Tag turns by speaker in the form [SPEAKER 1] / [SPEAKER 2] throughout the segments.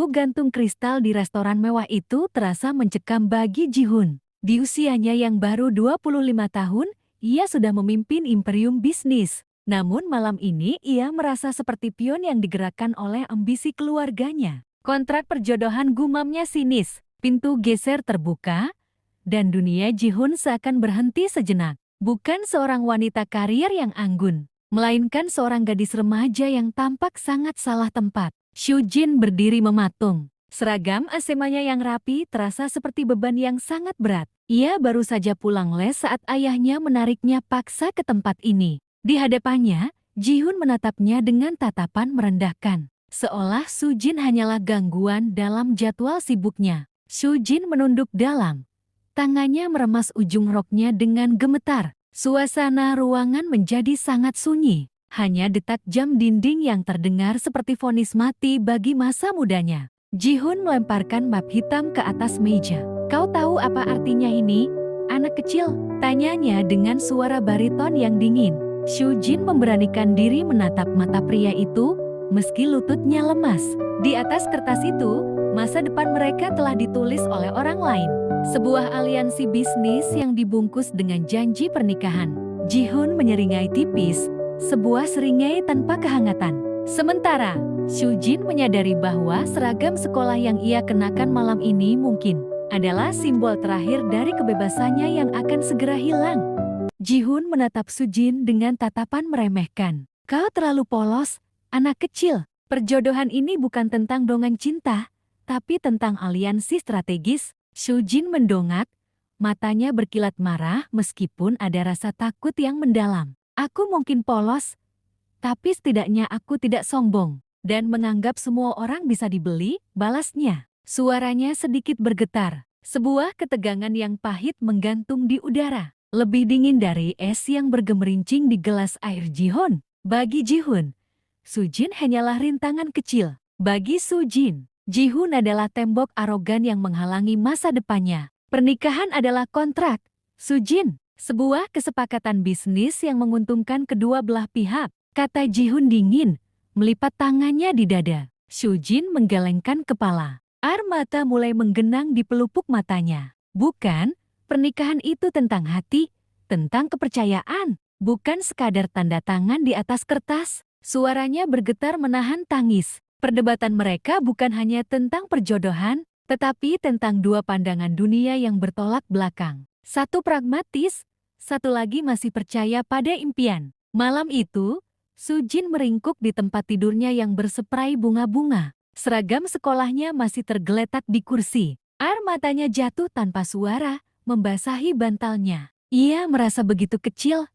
[SPEAKER 1] Tepuk gantung kristal di restoran mewah itu terasa mencekam bagi Ji-hoon. Di usianya yang baru 25 tahun, ia sudah memimpin imperium bisnis. Namun malam ini ia merasa seperti pion yang digerakkan oleh ambisi keluarganya. Kontrak perjodohan gumamnya sinis, pintu geser terbuka, dan dunia Ji-hoon seakan berhenti sejenak. Bukan seorang wanita karir yang anggun, melainkan seorang gadis remaja yang tampak sangat salah tempat. Soo-jin berdiri mematung. Seragam SMA-nya yang rapi terasa seperti beban yang sangat berat. Ia baru saja pulang les saat ayahnya menariknya paksa ke tempat ini. Di hadapannya, Ji-hoon menatapnya dengan tatapan merendahkan. Seolah Soo-jin hanyalah gangguan dalam jadwal sibuknya. Soo-jin menunduk dalam. Tangannya meremas ujung roknya dengan gemetar. Suasana ruangan menjadi sangat sunyi. Hanya detak jam dinding yang terdengar seperti vonis mati bagi masa mudanya. Ji-hoon melemparkan map hitam ke atas meja. "Kau tahu apa artinya ini, anak kecil?" tanyanya dengan suara bariton yang dingin. Soo-jin memberanikan diri menatap mata pria itu, meski lututnya lemas. Di atas kertas itu, masa depan mereka telah ditulis oleh orang lain. Sebuah aliansi bisnis yang dibungkus dengan janji pernikahan. Ji-hoon menyeringai tipis, sebuah seringai tanpa kehangatan. Sementara, Soo-jin menyadari bahwa seragam sekolah yang ia kenakan malam ini mungkin adalah simbol terakhir dari kebebasannya yang akan segera hilang. Ji-hoon menatap Soo-jin dengan tatapan meremehkan. "Kau terlalu polos, anak kecil. Perjodohan ini bukan tentang dongeng cinta, tapi tentang aliansi strategis." Soo-jin mendongak, matanya berkilat marah meskipun ada rasa takut yang mendalam. "Aku mungkin polos, tapi setidaknya aku tidak sombong dan menganggap semua orang bisa dibeli," balasnya. Suaranya sedikit bergetar. Sebuah ketegangan yang pahit menggantung di udara. Lebih dingin dari es yang bergemerincing di gelas air Ji-hoon. Bagi Ji-hoon, Soo-jin hanyalah rintangan kecil. Bagi Soo-jin, Ji-hoon adalah tembok arogan yang menghalangi masa depannya. Pernikahan adalah kontrak. Soo-jin, sebuah kesepakatan bisnis yang menguntungkan kedua belah pihak, kata Ji-hoon dingin, melipat tangannya di dada. Soo-jin menggelengkan kepala. Air mata mulai menggenang di pelupuk matanya. Bukan, pernikahan itu tentang hati, tentang kepercayaan, bukan sekadar tanda tangan di atas kertas. Suaranya bergetar menahan tangis. Perdebatan mereka bukan hanya tentang perjodohan, tetapi tentang dua pandangan dunia yang bertolak belakang. Satu pragmatis, satu lagi masih percaya pada impian. Malam itu, Soo-jin meringkuk di tempat tidurnya yang berseprai bunga-bunga. Seragam sekolahnya masih tergeletak di kursi. Air matanya jatuh tanpa suara, membasahi bantalnya. Ia merasa begitu kecil,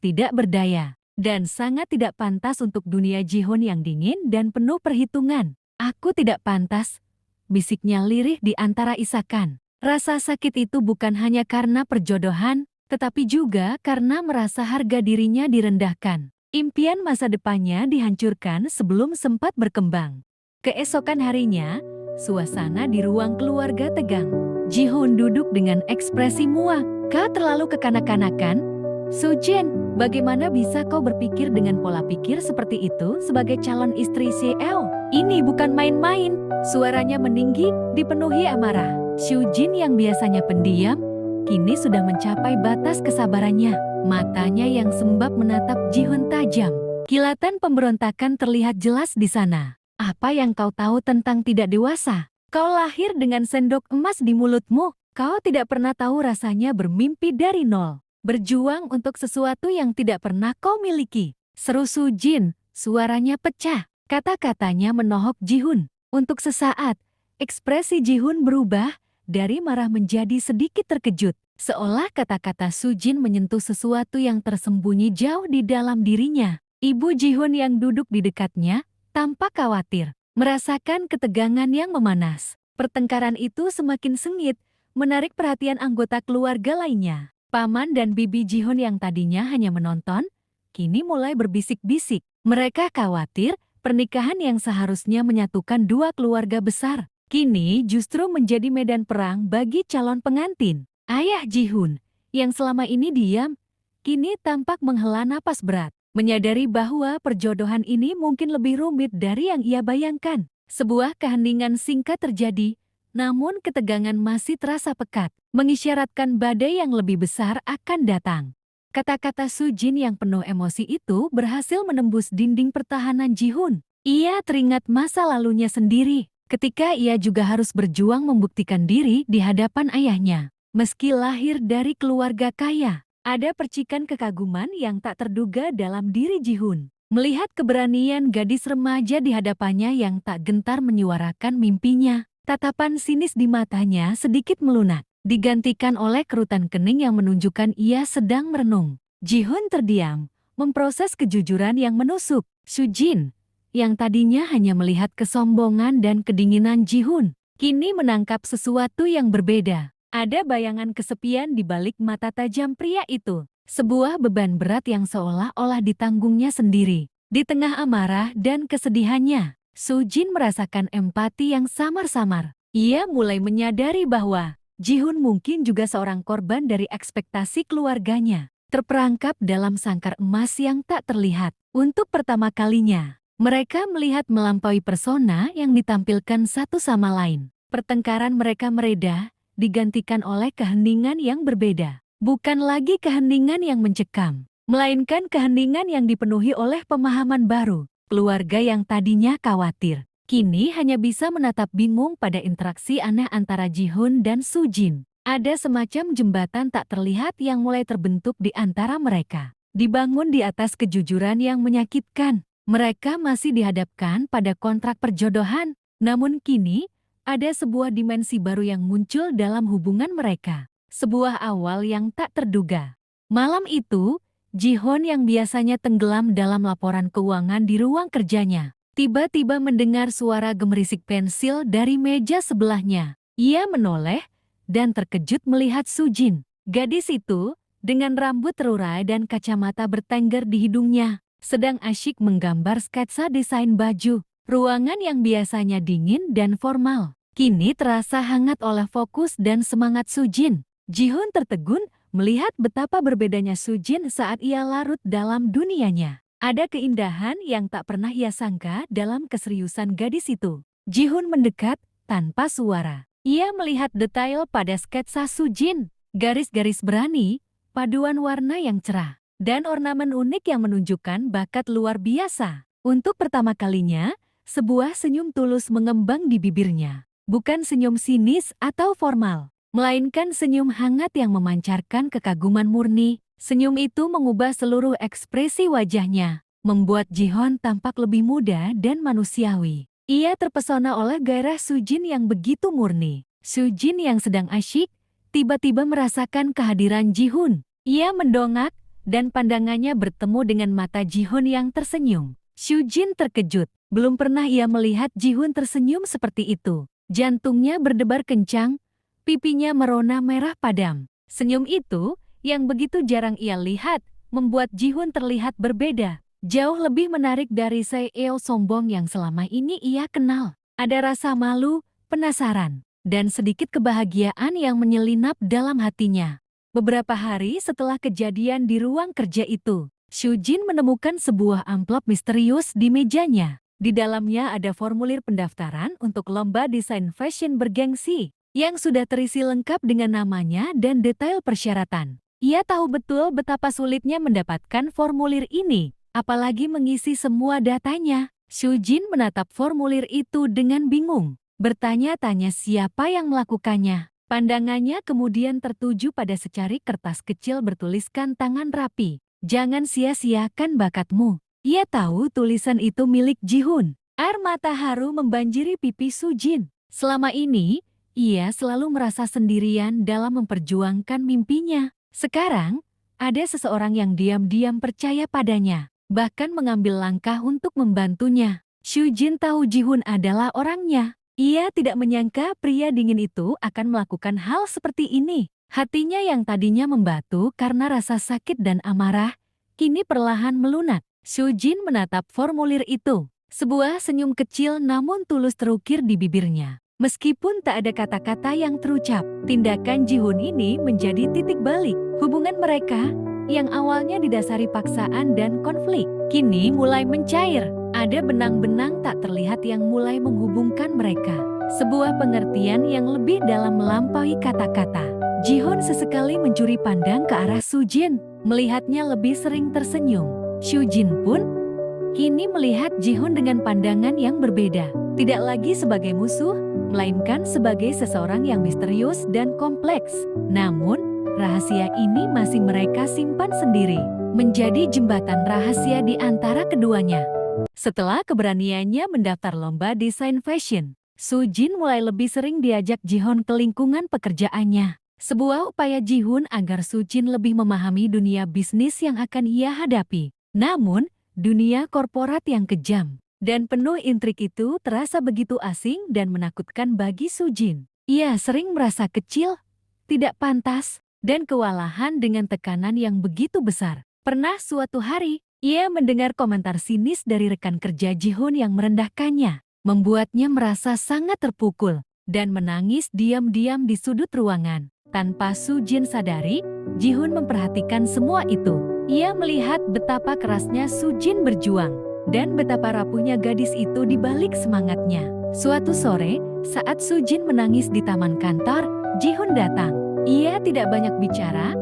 [SPEAKER 1] tidak berdaya, dan sangat tidak pantas untuk dunia Ji-hoon yang dingin dan penuh perhitungan. "Aku tidak pantas," bisiknya lirih di antara isakan. Rasa sakit itu bukan hanya karena perjodohan, tetapi juga karena merasa harga dirinya direndahkan. Impian masa depannya dihancurkan sebelum sempat berkembang. Keesokan harinya, suasana di ruang keluarga tegang. Ji-hoon duduk dengan ekspresi muak. "Kau terlalu kekanak-kanakan, Soo-jin. Bagaimana bisa kau berpikir dengan pola pikir seperti itu sebagai calon istri CEO? Ini bukan main-main." Suaranya meninggi, dipenuhi amarah. Soo-jin yang biasanya pendiam, kini sudah mencapai batas kesabarannya. Matanya yang sembab menatap Ji-hoon tajam. Kilatan pemberontakan terlihat jelas di sana. "Apa yang kau tahu tentang tidak dewasa? Kau lahir dengan sendok emas di mulutmu. Kau tidak pernah tahu rasanya bermimpi dari nol. Berjuang untuk sesuatu yang tidak pernah kau miliki." Seru Soo-jin, suaranya pecah. Kata-katanya menohok Ji-hoon. Untuk sesaat, ekspresi Ji-hoon berubah dari marah menjadi sedikit terkejut. Seolah kata-kata Soo-jin menyentuh sesuatu yang tersembunyi jauh di dalam dirinya. Ibu Ji-hoon yang duduk di dekatnya tampak khawatir, merasakan ketegangan yang memanas. Pertengkaran itu semakin sengit, menarik perhatian anggota keluarga lainnya. Paman dan bibi Ji-hoon yang tadinya hanya menonton, kini mulai berbisik-bisik. Mereka khawatir pernikahan yang seharusnya menyatukan dua keluarga besar, kini justru menjadi medan perang bagi calon pengantin. Ayah Ji-hoon, yang selama ini diam, kini tampak menghela napas berat. Menyadari bahwa perjodohan ini mungkin lebih rumit dari yang ia bayangkan. Sebuah keheningan singkat terjadi, namun ketegangan masih terasa pekat, mengisyaratkan badai yang lebih besar akan datang. Kata-kata Sujin yang penuh emosi itu berhasil menembus dinding pertahanan Ji-hun. Ia teringat masa lalunya sendiri, ketika ia juga harus berjuang membuktikan diri di hadapan ayahnya. Meski lahir dari keluarga kaya, ada percikan kekaguman yang tak terduga dalam diri Ji-hun. Melihat keberanian gadis remaja di hadapannya yang tak gentar menyuarakan mimpinya, tatapan sinis di matanya sedikit melunak, digantikan oleh kerutan kening yang menunjukkan ia sedang merenung. Ji-hun terdiam, memproses kejujuran yang menusuk. Sujin, yang tadinya hanya melihat kesombongan dan kedinginan Ji-hun, kini menangkap sesuatu yang berbeda. Ada bayangan kesepian di balik mata tajam pria itu. Sebuah beban berat yang seolah-olah ditanggungnya sendiri. Di tengah amarah dan kesedihannya, Sujin merasakan empati yang samar-samar. Ia mulai menyadari bahwa Ji-hun mungkin juga seorang korban dari ekspektasi keluarganya, terperangkap dalam sangkar emas yang tak terlihat. Untuk pertama kalinya, mereka melihat melampaui persona yang ditampilkan satu sama lain. Pertengkaran mereka mereda, digantikan oleh keheningan yang berbeda. Bukan lagi keheningan yang mencekam, melainkan keheningan yang dipenuhi oleh pemahaman baru. Keluarga yang tadinya khawatir, kini hanya bisa menatap bingung pada interaksi aneh antara Ji-hun dan Sujin. Ada semacam jembatan tak terlihat yang mulai terbentuk di antara mereka. Dibangun di atas kejujuran yang menyakitkan, mereka masih dihadapkan pada kontrak perjodohan. Namun kini, ada sebuah dimensi baru yang muncul dalam hubungan mereka. Sebuah awal yang tak terduga. Malam itu, Ji-hun yang biasanya tenggelam dalam laporan keuangan di ruang kerjanya, tiba-tiba mendengar suara gemerisik pensil dari meja sebelahnya. Ia menoleh dan terkejut melihat Sujin. Gadis itu, dengan rambut terurai dan kacamata bertengger di hidungnya, sedang asyik menggambar sketsa desain baju. Ruangan yang biasanya dingin dan formal, kini terasa hangat oleh fokus dan semangat Sujin. Ji-hun tertegun melihat betapa berbedanya Sujin saat ia larut dalam dunianya. Ada keindahan yang tak pernah ia sangka dalam keseriusan gadis itu. Ji-hun mendekat tanpa suara. Ia melihat detail pada sketsa Sujin, garis-garis berani, paduan warna yang cerah, dan ornamen unik yang menunjukkan bakat luar biasa. Untuk pertama kalinya, sebuah senyum tulus mengembang di bibirnya. Bukan senyum sinis atau formal, melainkan senyum hangat yang memancarkan kekaguman murni. Senyum itu mengubah seluruh ekspresi wajahnya, membuat Ji-hun tampak lebih muda dan manusiawi. Ia terpesona oleh gairah Sujin yang begitu murni. Sujin yang sedang asyik, tiba-tiba merasakan kehadiran Ji-hun. Ia mendongak, dan pandangannya bertemu dengan mata Ji-hun yang tersenyum. Sujin terkejut, belum pernah ia melihat Ji-hun tersenyum seperti itu. Jantungnya berdebar kencang, pipinya merona merah padam. Senyum itu, yang begitu jarang ia lihat, membuat Ji-hun terlihat berbeda. Jauh lebih menarik dari Seo sombong yang selama ini ia kenal. Ada rasa malu, penasaran, dan sedikit kebahagiaan yang menyelinap dalam hatinya. Beberapa hari setelah kejadian di ruang kerja itu, Sujin menemukan sebuah amplop misterius di mejanya. Di dalamnya ada formulir pendaftaran untuk lomba desain fashion bergengsi, yang sudah terisi lengkap dengan namanya dan detail persyaratan. Ia tahu betul betapa sulitnya mendapatkan formulir ini, apalagi mengisi semua datanya. Sujin menatap formulir itu dengan bingung, bertanya-tanya siapa yang melakukannya. Pandangannya kemudian tertuju pada secari kertas kecil bertuliskan tangan rapi. Jangan sia-siakan bakatmu. Ia tahu tulisan itu milik Ji-hun. Air mata haru membanjiri pipi Sujin. Selama ini, ia selalu merasa sendirian dalam memperjuangkan mimpinya. Sekarang, ada seseorang yang diam-diam percaya padanya, bahkan mengambil langkah untuk membantunya. Sujin tahu Ji-hun adalah orangnya. Ia tidak menyangka pria dingin itu akan melakukan hal seperti ini. Hatinya yang tadinya membatu karena rasa sakit dan amarah, kini perlahan melunak. Sujin menatap formulir itu. Sebuah senyum kecil namun tulus terukir di bibirnya. Meskipun tak ada kata-kata yang terucap, tindakan Ji-hun ini menjadi titik balik. Hubungan mereka, yang awalnya didasari paksaan dan konflik, kini mulai mencair. ada benang-benang tak terlihat yang mulai menghubungkan mereka. Sebuah pengertian yang lebih dalam melampaui kata-kata. Ji-hoon sesekali mencuri pandang ke arah Soo-jin, melihatnya lebih sering tersenyum. Soo-jin pun kini melihat Ji-hoon dengan pandangan yang berbeda. Tidak lagi sebagai musuh, melainkan sebagai seseorang yang misterius dan kompleks. Namun, rahasia ini masih mereka simpan sendiri, menjadi jembatan rahasia di antara keduanya. Setelah keberaniannya mendaftar lomba desain fashion, Soo-jin mulai lebih sering diajak Ji-hoon ke lingkungan pekerjaannya. Sebuah upaya Ji-hoon agar Soo-jin lebih memahami dunia bisnis yang akan ia hadapi. Namun, dunia korporat yang kejam dan penuh intrik itu terasa begitu asing dan menakutkan bagi Soo-jin. Ia sering merasa kecil, tidak pantas, dan kewalahan dengan tekanan yang begitu besar. Pernah suatu hari, ia mendengar komentar sinis dari rekan kerja Ji-hoon yang merendahkannya, membuatnya merasa sangat terpukul dan menangis diam-diam di sudut ruangan. Tanpa Soo-jin sadari, Ji-hoon memperhatikan semua itu. Ia melihat betapa kerasnya Soo-jin berjuang dan betapa rapuhnya gadis itu di balik semangatnya. Suatu sore, saat Soo-jin menangis di taman kantor, Ji-hoon datang. Ia tidak banyak bicara,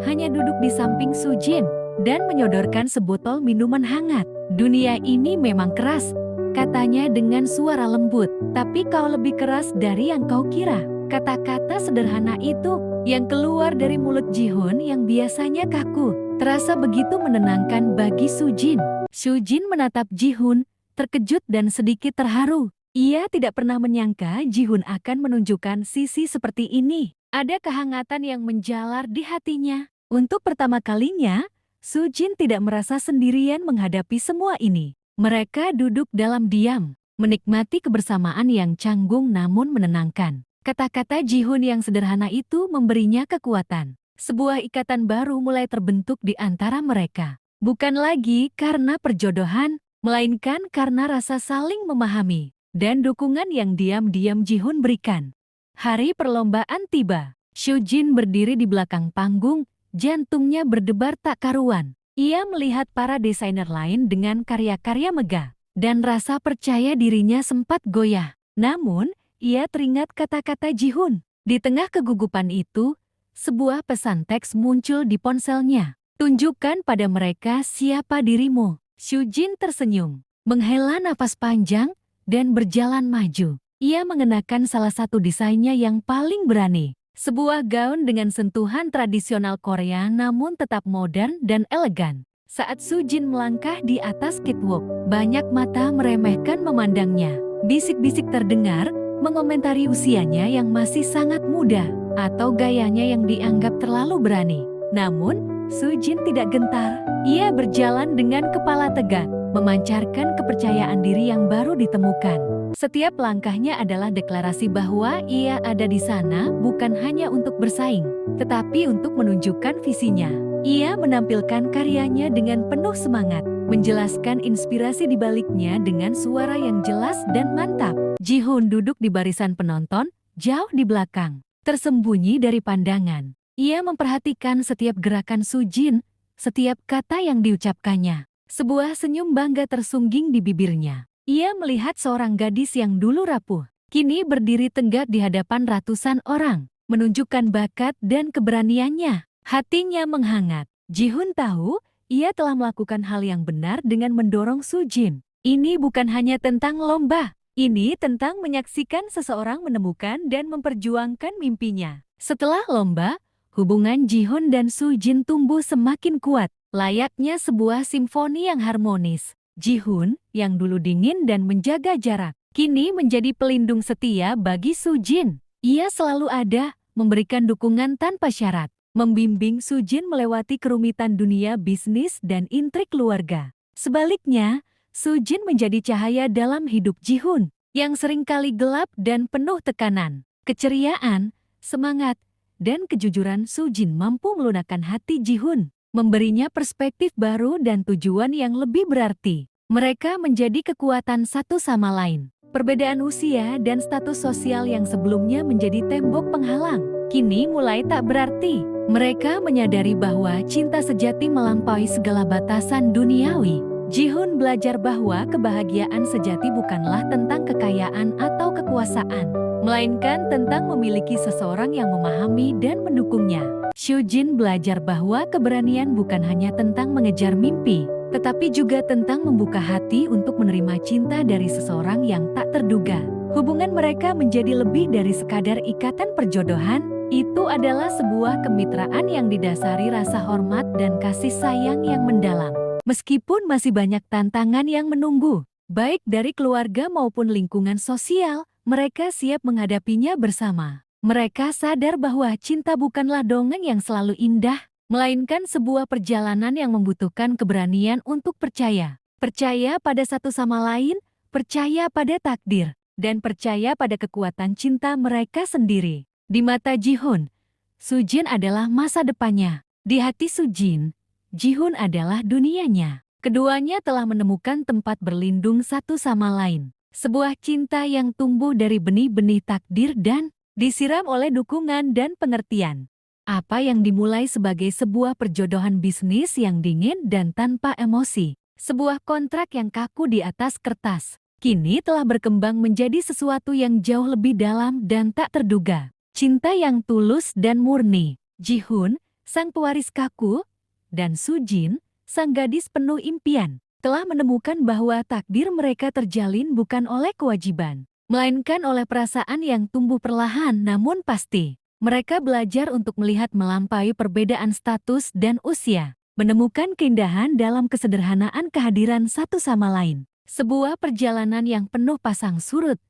[SPEAKER 1] hanya duduk di samping Soo-jin dan menyodorkan sebotol minuman hangat. "Dunia ini memang keras," katanya dengan suara lembut. "Tapi kau lebih keras dari yang kau kira." Kata-kata sederhana itu yang keluar dari mulut Ji-hoon yang biasanya kaku terasa begitu menenangkan bagi Soo-jin. Soo-jin menatap Ji-hoon, terkejut dan sedikit terharu. Ia tidak pernah menyangka Ji-hoon akan menunjukkan sisi seperti ini. Ada kehangatan yang menjalar di hatinya. Untuk pertama kalinya, Soo-jin tidak merasa sendirian menghadapi semua ini. Mereka duduk dalam diam, menikmati kebersamaan yang canggung namun menenangkan. Kata-kata Ji-hoon yang sederhana itu memberinya kekuatan. Sebuah ikatan baru mulai terbentuk di antara mereka. Bukan lagi karena perjodohan, melainkan karena rasa saling memahami dan dukungan yang diam-diam Ji-hoon berikan. Hari perlombaan tiba. Soo-jin berdiri di belakang panggung, jantungnya berdebar tak karuan. Ia melihat para desainer lain dengan karya-karya megah, dan rasa percaya dirinya sempat goyah. Namun, ia teringat kata-kata Ji-hoon. Di tengah kegugupan itu, sebuah pesan teks muncul di ponselnya. "Tunjukkan pada mereka siapa dirimu." Soo-jin tersenyum, menghela napas panjang, dan berjalan maju. Ia mengenakan salah satu desainnya yang paling berani. Sebuah gaun dengan sentuhan tradisional Korea namun tetap modern dan elegan. Saat Soo-jin melangkah di atas catwalk, banyak mata meremehkan memandangnya. Bisik-bisik terdengar, mengomentari usianya yang masih sangat muda, atau gayanya yang dianggap terlalu berani. Namun, Soo-jin tidak gentar. Ia berjalan dengan kepala tegak, memancarkan kepercayaan diri yang baru ditemukan. Setiap langkahnya adalah deklarasi bahwa ia ada di sana bukan hanya untuk bersaing, tetapi untuk menunjukkan visinya. Ia menampilkan karyanya dengan penuh semangat, menjelaskan inspirasi di baliknya dengan suara yang jelas dan mantap. Ji-hoon duduk di barisan penonton, jauh di belakang, tersembunyi dari pandangan. Ia memperhatikan setiap gerakan Soo-jin, setiap kata yang diucapkannya. Sebuah senyum bangga tersungging di bibirnya. Ia melihat seorang gadis yang dulu rapuh, kini berdiri tegak di hadapan ratusan orang, menunjukkan bakat dan keberaniannya. Hatinya menghangat. Ji-hoon tahu, ia telah melakukan hal yang benar dengan mendorong Soo-jin. Ini bukan hanya tentang lomba, ini tentang menyaksikan seseorang menemukan dan memperjuangkan mimpinya. Setelah lomba, hubungan Ji-hoon dan Soo-jin tumbuh semakin kuat, layaknya sebuah simfoni yang harmonis. Ji-hoon, yang dulu dingin dan menjaga jarak, kini menjadi pelindung setia bagi Soo-jin. Ia selalu ada, memberikan dukungan tanpa syarat, membimbing Soo-jin melewati kerumitan dunia bisnis dan intrik keluarga. Sebaliknya, Soo-jin menjadi cahaya dalam hidup Ji-hoon, yang seringkali gelap dan penuh tekanan. Keceriaan, semangat, dan kejujuran Soo-jin mampu melunakkan hati Ji-hoon, memberinya perspektif baru dan tujuan yang lebih berarti. Mereka menjadi kekuatan satu sama lain. Perbedaan usia dan status sosial yang sebelumnya menjadi tembok penghalang, kini mulai tak berarti. Mereka menyadari bahwa cinta sejati melampaui segala batasan duniawi. Ji-hoon belajar bahwa kebahagiaan sejati bukanlah tentang kekayaan atau kekuasaan, melainkan tentang memiliki seseorang yang memahami dan mendukungnya. Soo-jin belajar bahwa keberanian bukan hanya tentang mengejar mimpi, tetapi juga tentang membuka hati untuk menerima cinta dari seseorang yang tak terduga. Hubungan mereka menjadi lebih dari sekadar ikatan perjodohan. Itu adalah sebuah kemitraan yang didasari rasa hormat dan kasih sayang yang mendalam. Meskipun masih banyak tantangan yang menunggu, baik dari keluarga maupun lingkungan sosial, mereka siap menghadapinya bersama. Mereka sadar bahwa cinta bukanlah dongeng yang selalu indah, melainkan sebuah perjalanan yang membutuhkan keberanian untuk percaya. Percaya pada satu sama lain, percaya pada takdir, dan percaya pada kekuatan cinta mereka sendiri. Di mata Ji-hoon, Soo-jin adalah masa depannya. Di hati Soo-jin, Ji-hoon adalah dunianya. Keduanya telah menemukan tempat berlindung satu sama lain. Sebuah cinta yang tumbuh dari benih-benih takdir dan disiram oleh dukungan dan pengertian. Apa yang dimulai sebagai sebuah perjodohan bisnis yang dingin dan tanpa emosi, sebuah kontrak yang kaku di atas kertas, kini telah berkembang menjadi sesuatu yang jauh lebih dalam dan tak terduga. Cinta yang tulus dan murni. Ji-hoon, sang pewaris kaku, dan Soo-jin, sang gadis penuh impian, telah menemukan bahwa takdir mereka terjalin bukan oleh kewajiban, melainkan oleh perasaan yang tumbuh perlahan namun pasti. Mereka belajar untuk melihat melampaui perbedaan status dan usia, menemukan keindahan dalam kesederhanaan kehadiran satu sama lain. Sebuah perjalanan yang penuh pasang surut,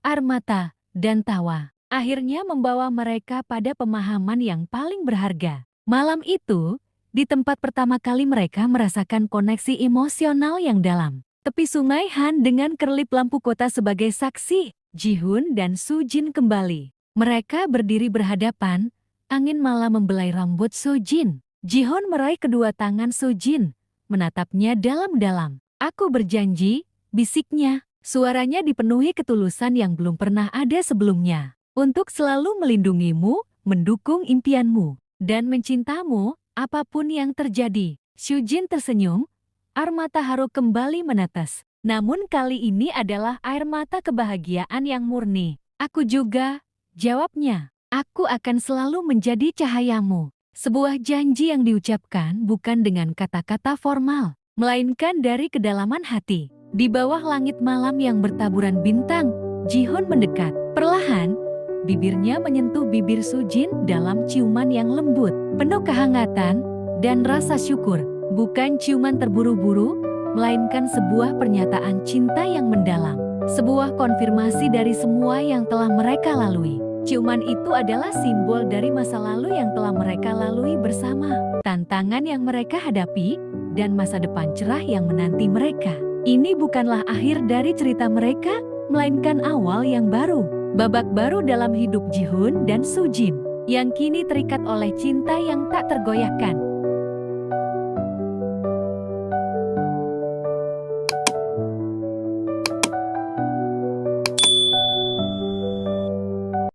[SPEAKER 1] air mata, dan tawa, akhirnya membawa mereka pada pemahaman yang paling berharga. Malam itu, di tempat pertama kali mereka merasakan koneksi emosional yang dalam. Tepi sungai Han dengan kerlip lampu kota sebagai saksi, Ji-hoon dan Soo-jin kembali. Mereka berdiri berhadapan, angin malam membelai rambut Soo-jin. Ji-hoon meraih kedua tangan Soo-jin, menatapnya dalam-dalam. "Aku berjanji," bisiknya. Suaranya dipenuhi ketulusan yang belum pernah ada sebelumnya. "Untuk selalu melindungimu, mendukung impianmu, dan mencintamu, apapun yang terjadi." Soo-jin tersenyum, air mata haru kembali menetes. Namun kali ini adalah air mata kebahagiaan yang murni. "Aku juga," jawabnya. "Aku akan selalu menjadi cahayamu." Sebuah janji yang diucapkan bukan dengan kata-kata formal, melainkan dari kedalaman hati. Di bawah langit malam yang bertaburan bintang, Ji-hoon mendekat. Perlahan, bibirnya menyentuh bibir Soo-jin dalam ciuman yang lembut, penuh kehangatan dan rasa syukur. Bukan ciuman terburu-buru, melainkan sebuah pernyataan cinta yang mendalam. Sebuah konfirmasi dari semua yang telah mereka lalui. Ciuman itu adalah simbol dari masa lalu yang telah mereka lalui bersama, tantangan yang mereka hadapi, dan masa depan cerah yang menanti mereka. Ini bukanlah akhir dari cerita mereka, melainkan awal yang baru. Babak baru dalam hidup Ji-hoon dan Soo-jin, yang kini terikat oleh cinta yang tak tergoyahkan.